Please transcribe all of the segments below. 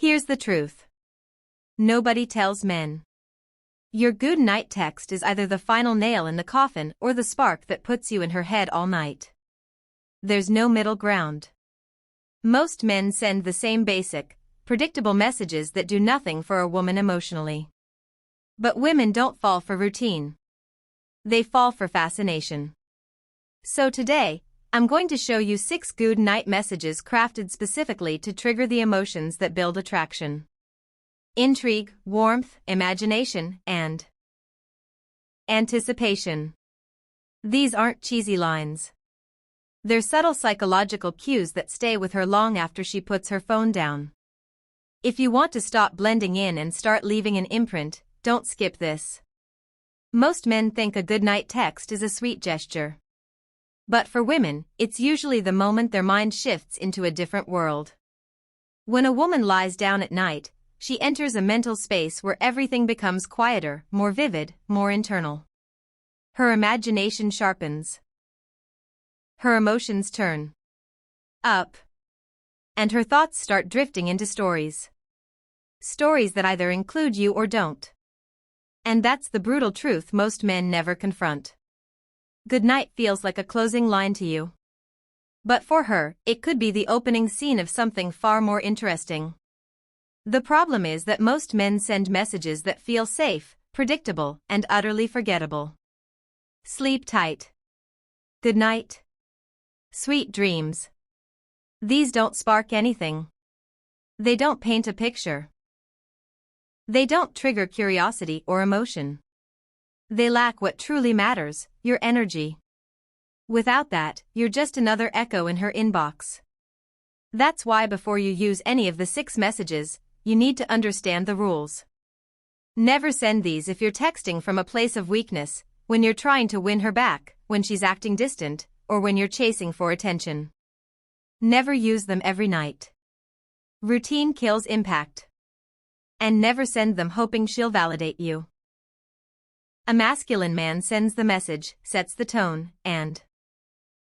Here's the truth. Nobody tells men. Your good night text is either the final nail in the coffin or the spark that puts you in her head all night. There's no middle ground. Most men send the same basic, predictable messages that do nothing for a woman emotionally. But women don't fall for routine. They fall for fascination. So today, I'm going to show you 6 good night messages crafted specifically to trigger the emotions that build attraction. Intrigue, warmth, imagination, and anticipation. These aren't cheesy lines. They're subtle psychological cues that stay with her long after she puts her phone down. If you want to stop blending in and start leaving an imprint, don't skip this. Most men think a goodnight text is a sweet gesture. But for women, it's usually the moment their mind shifts into a different world. When a woman lies down at night, she enters a mental space where everything becomes quieter, more vivid, more internal. Her imagination sharpens. Her emotions turn up. And her thoughts start drifting into stories. Stories that either include you or don't. And that's the brutal truth most men never confront. Goodnight feels like a closing line to you. But for her, it could be the opening scene of something far more interesting. The problem is that most men send messages that feel safe, predictable, and utterly forgettable. Sleep tight. Good night. Sweet dreams. These don't spark anything. They don't paint a picture. They don't trigger curiosity or emotion. They lack what truly matters, your energy. Without that, you're just another echo in her inbox. That's why before you use any of the 6 messages, you need to understand the rules. Never send these if you're texting from a place of weakness, when you're trying to win her back, when she's acting distant, or when you're chasing for attention. Never use them every night. Routine kills impact. And never send them hoping she'll validate you. A masculine man sends the message, sets the tone, and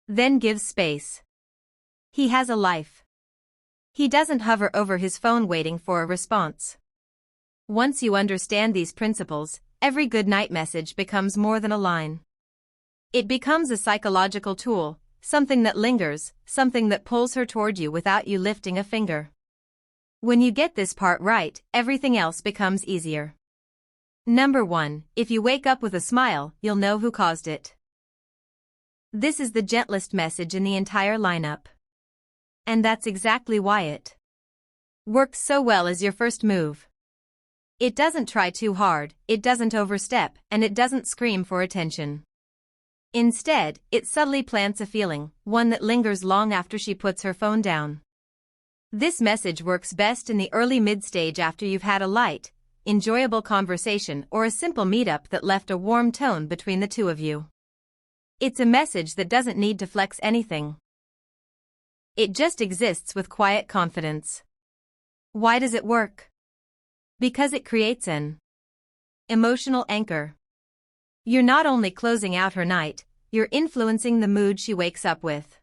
then gives space. He has a life. He doesn't hover over his phone waiting for a response. Once you understand these principles, every goodnight message becomes more than a line. It becomes a psychological tool, something that lingers, something that pulls her toward you without you lifting a finger. When you get this part right, everything else becomes easier. Number 1, if you wake up with a smile, you'll know who caused it. This is the gentlest message in the entire lineup. And that's exactly why it works so well as your first move. It doesn't try too hard, it doesn't overstep, and it doesn't scream for attention. Instead, it subtly plants a feeling, one that lingers long after she puts her phone down. This message works best in the early mid-stage after you've had a light, enjoyable conversation or a simple meetup that left a warm tone between the two of you. It's a message that doesn't need to flex anything. It just exists with quiet confidence. Why does it work? Because it creates an emotional anchor. You're not only closing out her night, you're influencing the mood she wakes up with.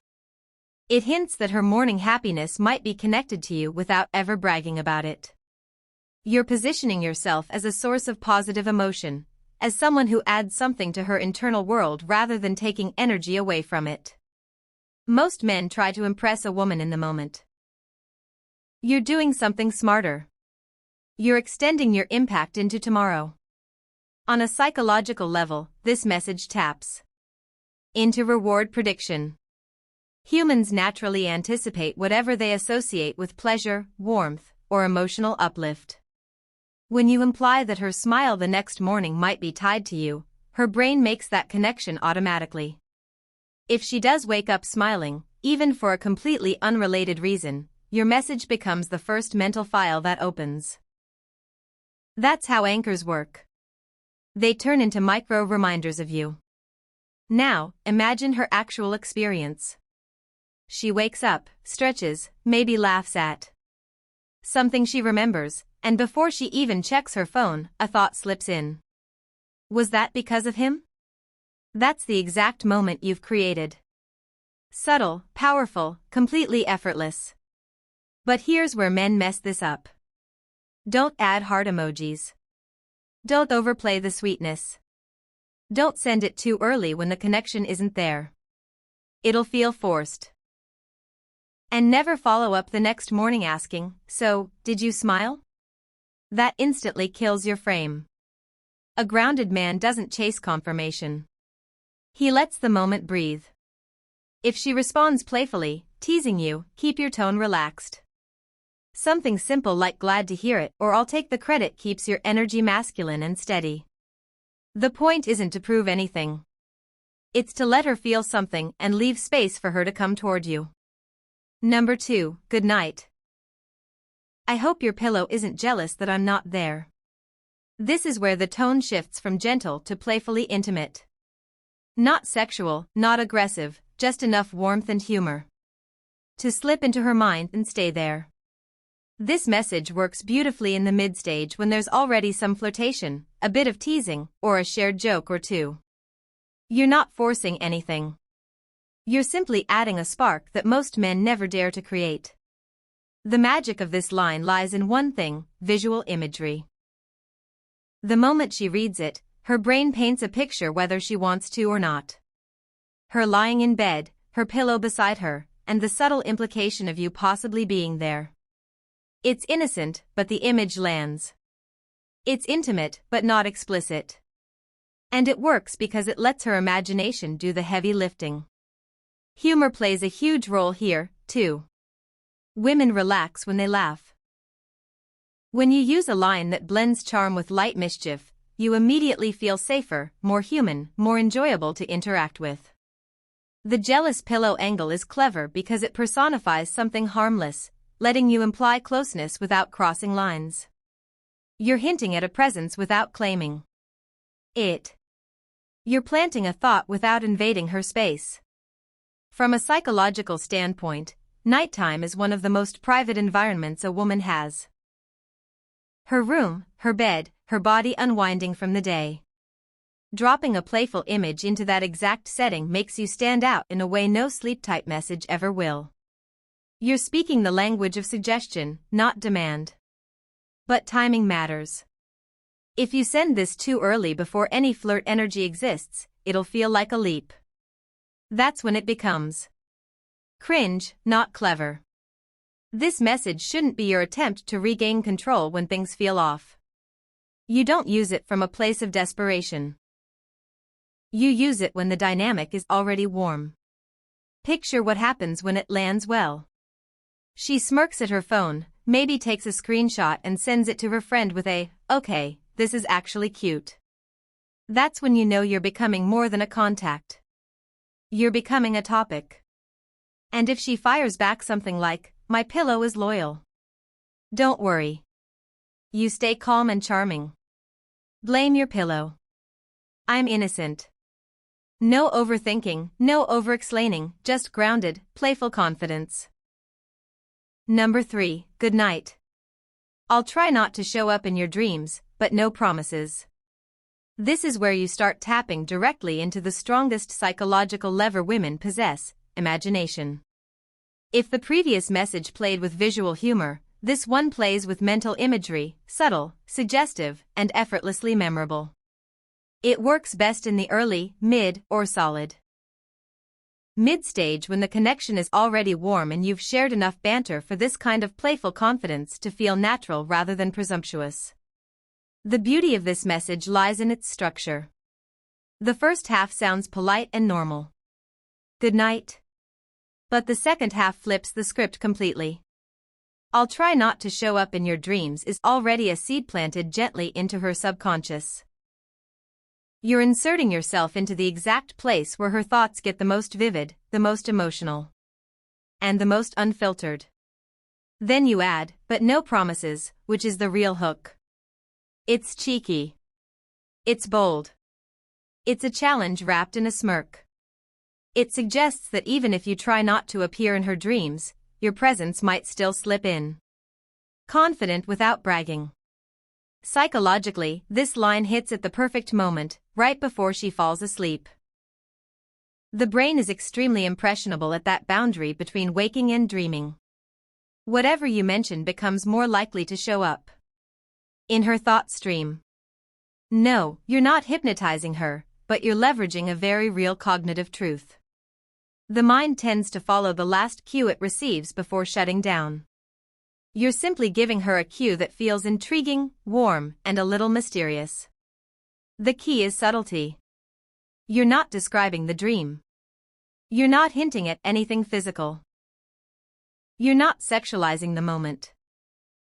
It hints that her morning happiness might be connected to you without ever bragging about it. You're positioning yourself as a source of positive emotion, as someone who adds something to her internal world rather than taking energy away from it. Most men try to impress a woman in the moment. You're doing something smarter. You're extending your impact into tomorrow. On a psychological level, this message taps into reward prediction. Humans naturally anticipate whatever they associate with pleasure, warmth, or emotional uplift. When you imply that her smile the next morning might be tied to you, her brain makes that connection automatically. If she does wake up smiling, even for a completely unrelated reason, your message becomes the first mental file that opens. That's how anchors work. They turn into micro reminders of you. Now, imagine her actual experience. She wakes up, stretches, maybe laughs at something she remembers, and before she even checks her phone, a thought slips in. Was that because of him? That's the exact moment you've created. Subtle, powerful, completely effortless. But here's where men mess this up. Don't add heart emojis. Don't overplay the sweetness. Don't send it too early when the connection isn't there. It'll feel forced. And never follow up the next morning asking, "So, did you smile?" That instantly kills your frame. A grounded man doesn't chase confirmation. He lets the moment breathe. If she responds playfully, teasing you, keep your tone relaxed. Something simple like "glad to hear it" or "I'll take the credit" keeps your energy masculine and steady. The point isn't to prove anything. It's to let her feel something and leave space for her to come toward you. Number 2, good night. I hope your pillow isn't jealous that I'm not there. This is where the tone shifts from gentle to playfully intimate. Not sexual, not aggressive, just enough warmth and humor to slip into her mind and stay there. This message works beautifully in the mid-stage when there's already some flirtation, a bit of teasing, or a shared joke or two. You're not forcing anything. You're simply adding a spark that most men never dare to create. The magic of this line lies in one thing: visual imagery. The moment she reads it, her brain paints a picture whether she wants to or not. Her lying in bed, her pillow beside her, and the subtle implication of you possibly being there. It's innocent, but the image lands. It's intimate, but not explicit. And it works because it lets her imagination do the heavy lifting. Humor plays a huge role here, too. Women relax when they laugh. When you use a line that blends charm with light mischief, you immediately feel safer, more human, more enjoyable to interact with. The jealous pillow angle is clever because it personifies something harmless, letting you imply closeness without crossing lines. You're hinting at a presence without claiming it. You're planting a thought without invading her space. From a psychological standpoint, nighttime is one of the most private environments a woman has. Her room, her bed, her body unwinding from the day. Dropping a playful image into that exact setting makes you stand out in a way no sleep-type message ever will. You're speaking the language of suggestion, not demand. But timing matters. If you send this too early before any flirt energy exists, it'll feel like a leap. That's when it becomes cringe, not clever. This message shouldn't be your attempt to regain control when things feel off. You don't use it from a place of desperation. You use it when the dynamic is already warm. Picture what happens when it lands well. She smirks at her phone, maybe takes a screenshot and sends it to her friend with a, "Okay, this is actually cute." That's when you know you're becoming more than a contact. You're becoming a topic. And if she fires back something like, "My pillow is loyal," don't worry. You stay calm and charming. Blame your pillow. I'm innocent. No overthinking, no over-explaining, just grounded, playful confidence. Number 3, good night. I'll try not to show up in your dreams, but no promises. This is where you start tapping directly into the strongest psychological lever women possess: imagination. If the previous message played with visual humor, this one plays with mental imagery, subtle, suggestive, and effortlessly memorable. It works best in the early, mid, or solid mid-stage when the connection is already warm and you've shared enough banter for this kind of playful confidence to feel natural rather than presumptuous. The beauty of this message lies in its structure. The first half sounds polite and normal. Good night. But the second half flips the script completely. I'll try not to show up in your dreams is already a seed planted gently into her subconscious. You're inserting yourself into the exact place where her thoughts get the most vivid, the most emotional, and the most unfiltered. Then you add, "but no promises," which is the real hook. It's cheeky. It's bold. It's a challenge wrapped in a smirk. It suggests that even if you try not to appear in her dreams, your presence might still slip in. Confident without bragging. Psychologically, this line hits at the perfect moment, right before she falls asleep. The brain is extremely impressionable at that boundary between waking and dreaming. Whatever you mention becomes more likely to show up. in her thought stream. No, you're not hypnotizing her, but you're leveraging a very real cognitive truth. The mind tends to follow the last cue it receives before shutting down. You're simply giving her a cue that feels intriguing, warm, and a little mysterious. The key is subtlety. You're not describing the dream. You're not hinting at anything physical. You're not sexualizing the moment.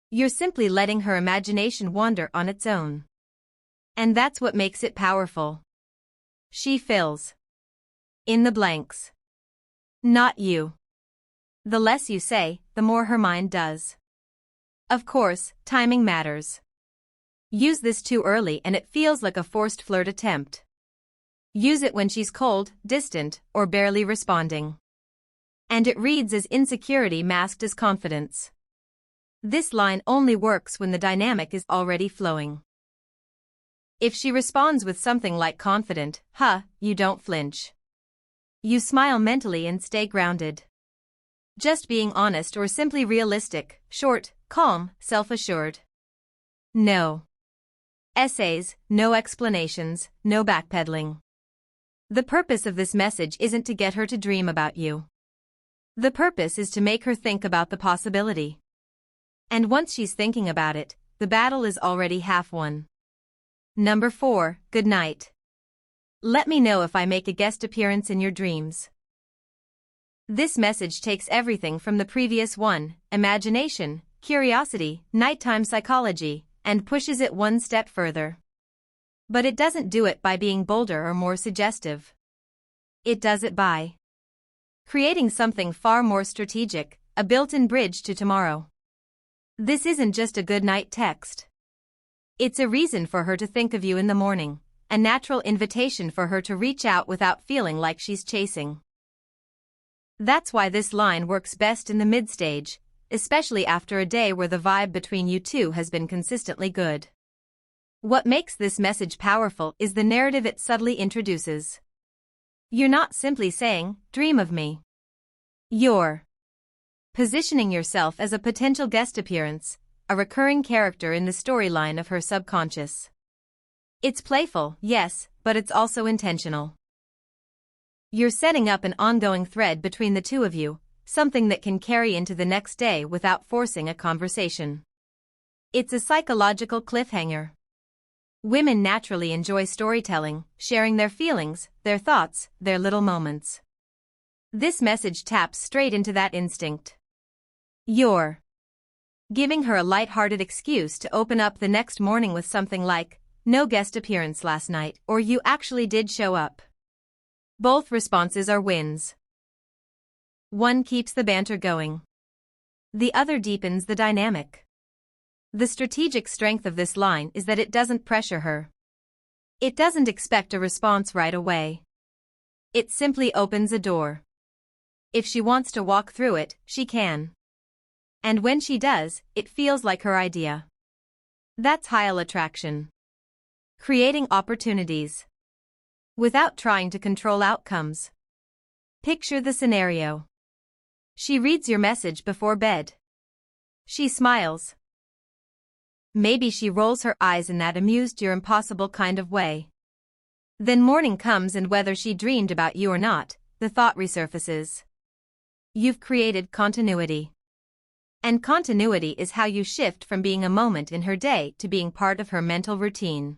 You're simply letting her imagination wander on its own. And that's what makes it powerful. She fills in the blanks. Not you. The less you say, the more her mind does. Of course, timing matters. Use this too early and it feels like a forced flirt attempt. Use it when she's cold, distant, or barely responding. And it reads as insecurity masked as confidence. This line only works when the dynamic is already flowing. If she responds with something like confident, you don't flinch. You smile mentally and stay grounded. Just being honest or simply realistic, short, calm, self-assured. No essays, no explanations, no backpedaling. The purpose of this message isn't to get her to dream about you. The purpose is to make her think about the possibility. And once she's thinking about it, the battle is already half won. Number 4, good night. Let me know if I make a guest appearance in your dreams. This message takes everything from the previous one, imagination, curiosity, nighttime psychology, and pushes it one step further. But it doesn't do it by being bolder or more suggestive. It does it by creating something far more strategic, a built-in bridge to tomorrow. This isn't just a good night text. It's a reason for her to think of you in the morning, a natural invitation for her to reach out without feeling like she's chasing. That's why this line works best in the mid-stage, especially after a day where the vibe between you two has been consistently good. What makes this message powerful is the narrative it subtly introduces. You're not simply saying, dream of me. You're positioning yourself as a potential guest appearance, a recurring character in the storyline of her subconscious. It's playful, yes, but it's also intentional. You're setting up an ongoing thread between the two of you, something that can carry into the next day without forcing a conversation. It's a psychological cliffhanger. Women naturally enjoy storytelling, sharing their feelings, their thoughts, their little moments. This message taps straight into that instinct. You're giving her a light-hearted excuse to open up the next morning with something like, no guest appearance last night, or you actually did show up. Both responses are wins. One keeps the banter going. The other deepens the dynamic. The strategic strength of this line is that it doesn't pressure her. It doesn't expect a response right away. It simply opens a door. If she wants to walk through it, she can. And when she does, it feels like her idea. That's high attraction. Creating opportunities without trying to control outcomes. Picture the scenario. She reads your message before bed. She smiles. Maybe she rolls her eyes in that amused you're impossible kind of way. Then morning comes and whether she dreamed about you or not, the thought resurfaces. You've created continuity. And continuity is how you shift from being a moment in her day to being part of her mental routine.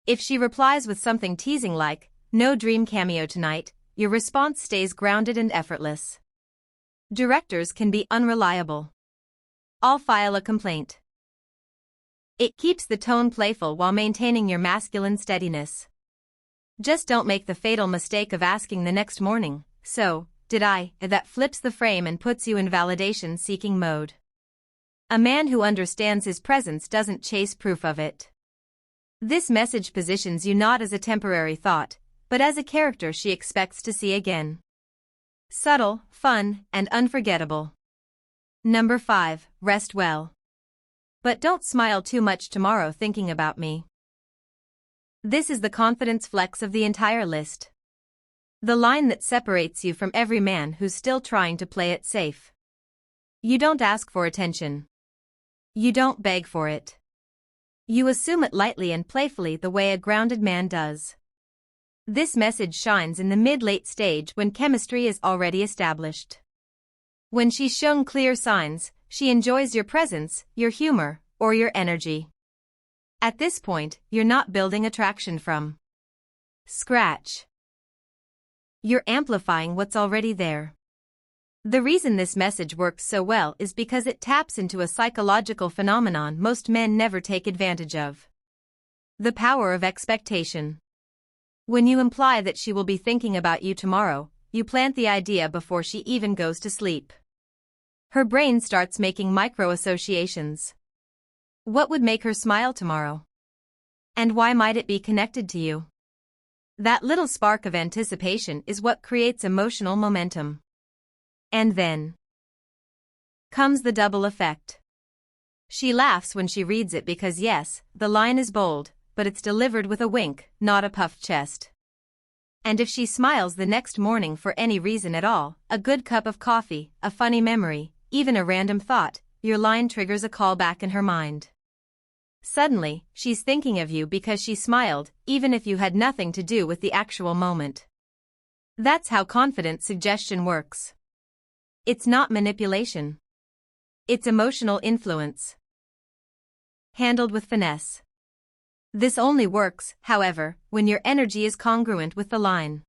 If she replies with something teasing like, no dream cameo tonight, your response stays grounded and effortless. Directors can be unreliable. I'll file a complaint. It keeps the tone playful while maintaining your masculine steadiness. Just don't make the fatal mistake of asking the next morning, so, did I? That flips the frame and puts you in validation-seeking mode. A man who understands his presence doesn't chase proof of it. This message positions you not as a temporary thought, but as a character she expects to see again. Subtle, fun, and unforgettable. Number 5, rest well. But don't smile too much tomorrow thinking about me. This is the confidence flex of the entire list. The line that separates you from every man who's still trying to play it safe. You don't ask for attention. You don't beg for it. You assume it lightly and playfully the way a grounded man does. This message shines in the mid-late stage when chemistry is already established. When she's shown clear signs, she enjoys your presence, your humor, or your energy. At this point, you're not building attraction from scratch. You're amplifying what's already there. The reason this message works so well is because it taps into a psychological phenomenon most men never take advantage of. The power of expectation. When you imply that she will be thinking about you tomorrow, you plant the idea before she even goes to sleep. Her brain starts making micro-associations. What would make her smile tomorrow? And why might it be connected to you? That little spark of anticipation is what creates emotional momentum. And then comes the double effect. She laughs when she reads it because yes, the line is bold, but it's delivered with a wink, not a puffed chest. And if she smiles the next morning for any reason at all, a good cup of coffee, a funny memory, even a random thought, your line triggers a callback in her mind. Suddenly, she's thinking of you because she smiled, even if you had nothing to do with the actual moment. That's how confident suggestion works. It's not manipulation. It's emotional influence. Handled with finesse. This only works, however, when your energy is congruent with the line.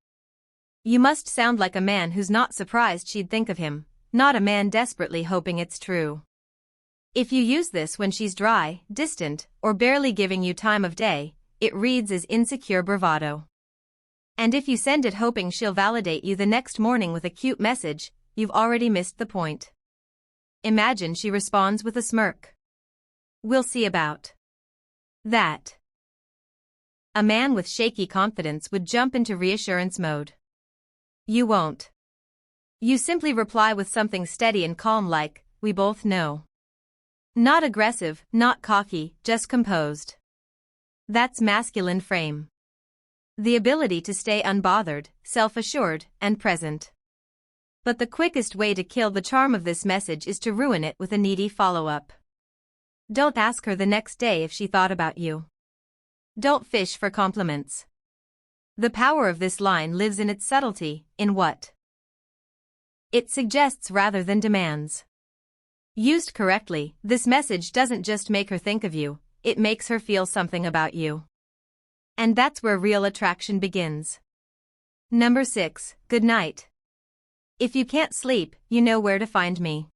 You must sound like a man who's not surprised she'd think of him, not a man desperately hoping it's true. If you use this when she's dry, distant, or barely giving you time of day, it reads as insecure bravado. And if you send it hoping she'll validate you the next morning with a cute message, you've already missed the point. Imagine she responds with a smirk. We'll see about that. A man with shaky confidence would jump into reassurance mode. You won't. You simply reply with something steady and calm like, we both know. Not aggressive, not cocky, just composed. That's masculine frame. The ability to stay unbothered, self-assured, and present. But the quickest way to kill the charm of this message is to ruin it with a needy follow-up. Don't ask her the next day if she thought about you. Don't fish for compliments. The power of this line lives in its subtlety, in what it suggests rather than demands. Used correctly, this message doesn't just make her think of you, it makes her feel something about you. And that's where real attraction begins. Number 6, good night. If you can't sleep, you know where to find me.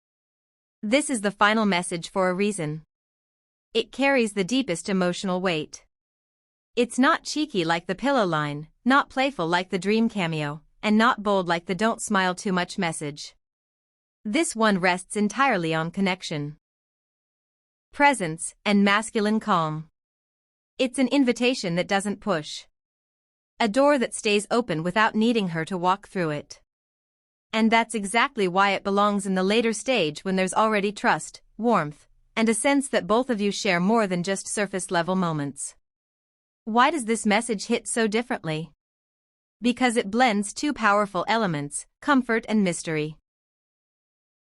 This is the final message for a reason. It carries the deepest emotional weight. It's not cheeky like the pillow line, not playful like the dream cameo, and not bold like the don't smile too much message. This one rests entirely on connection, presence, and masculine calm. It's an invitation that doesn't push. A door that stays open without needing her to walk through it. And that's exactly why it belongs in the later stage when there's already trust, warmth, and a sense that both of you share more than just surface-level moments. Why does this message hit so differently? Because it blends two powerful elements, comfort and mystery.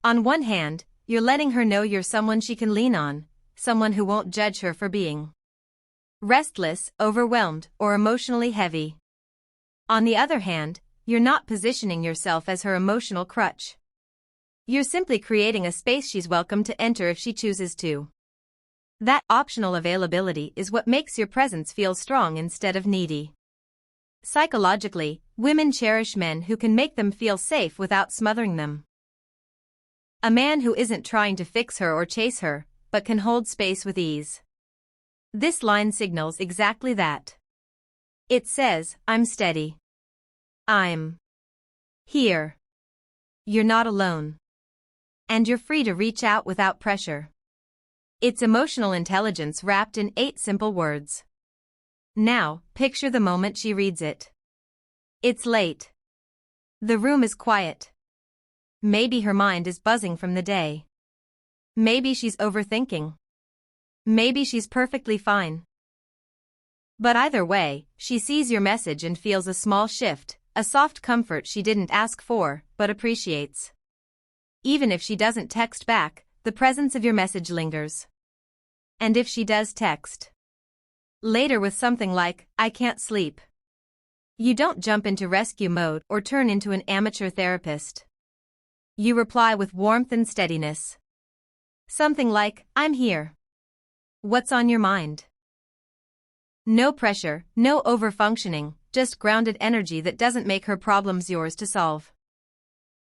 On one hand, you're letting her know you're someone she can lean on, someone who won't judge her for being restless, overwhelmed, or emotionally heavy. On the other hand, you're not positioning yourself as her emotional crutch. You're simply creating a space she's welcome to enter if she chooses to. That optional availability is what makes your presence feel strong instead of needy. Psychologically, women cherish men who can make them feel safe without smothering them. A man who isn't trying to fix her or chase her, but can hold space with ease. This line signals exactly that. It says, I'm steady. I'm here. You're not alone. And you're free to reach out without pressure. It's emotional intelligence wrapped in 8 simple words. Now, picture the moment she reads it. It's late. The room is quiet. Maybe her mind is buzzing from the day. Maybe she's overthinking. Maybe she's perfectly fine. But either way, she sees your message and feels a small shift, a soft comfort she didn't ask for, but appreciates. Even if she doesn't text back, the presence of your message lingers. And if she does text, Later with something like, "I can't sleep." You don't jump into rescue mode or turn into an amateur therapist. You reply with warmth and steadiness. Something like, "I'm here. What's on your mind?" No pressure, no overfunctioning, just grounded energy that doesn't make her problems yours to solve.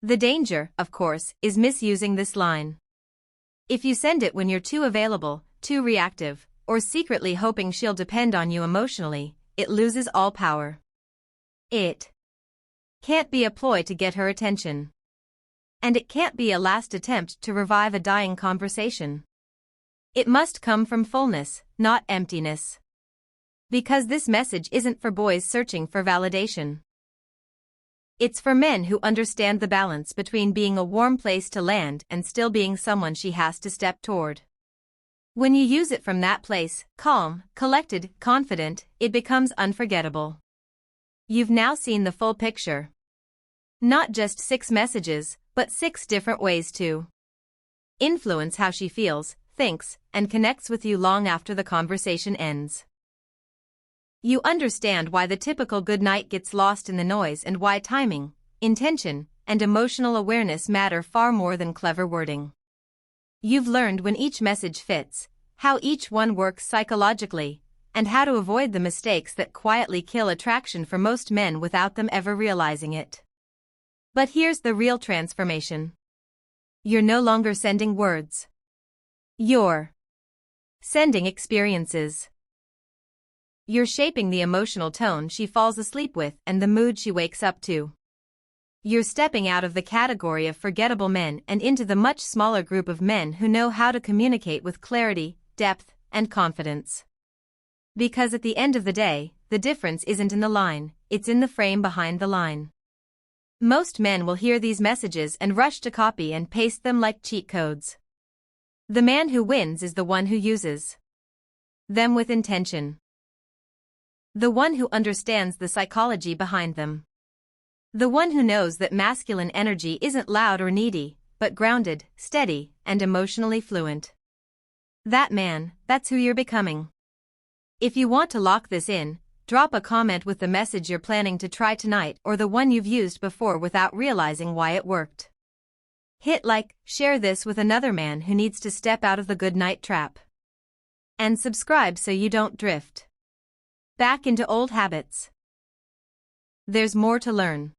The danger, of course, is misusing this line. If you send it when you're too available, too reactive, or secretly hoping she'll depend on you emotionally, it loses all power. It can't be a ploy to get her attention. And it can't be a last attempt to revive a dying conversation. It must come from fullness, not emptiness. Because this message isn't for boys searching for validation. It's for men who understand the balance between being a warm place to land and still being someone she has to step toward. When you use it from that place, calm, collected, confident, it becomes unforgettable. You've now seen the full picture. Not just 6 messages, but 6 different ways to influence how she feels, thinks, and connects with you long after the conversation ends. You understand why the typical goodnight gets lost in the noise and why timing, intention, and emotional awareness matter far more than clever wording. You've learned when each message fits, how each one works psychologically, and how to avoid the mistakes that quietly kill attraction for most men without them ever realizing it. But here's the real transformation. You're no longer sending words. You're sending experiences. You're shaping the emotional tone she falls asleep with and the mood she wakes up to. You're stepping out of the category of forgettable men and into the much smaller group of men who know how to communicate with clarity, depth, and confidence. Because at the end of the day, the difference isn't in the line, it's in the frame behind the line. Most men will hear these messages and rush to copy and paste them like cheat codes. The man who wins is the one who uses them with intention. The one who understands the psychology behind them. The one who knows that masculine energy isn't loud or needy, but grounded, steady, and emotionally fluent. That man, that's who you're becoming. If you want to lock this in, drop a comment with the message you're planning to try tonight or the one you've used before without realizing why it worked. Hit like, share this with another man who needs to step out of the goodnight trap. And subscribe so you don't drift back into old habits. There's more to learn.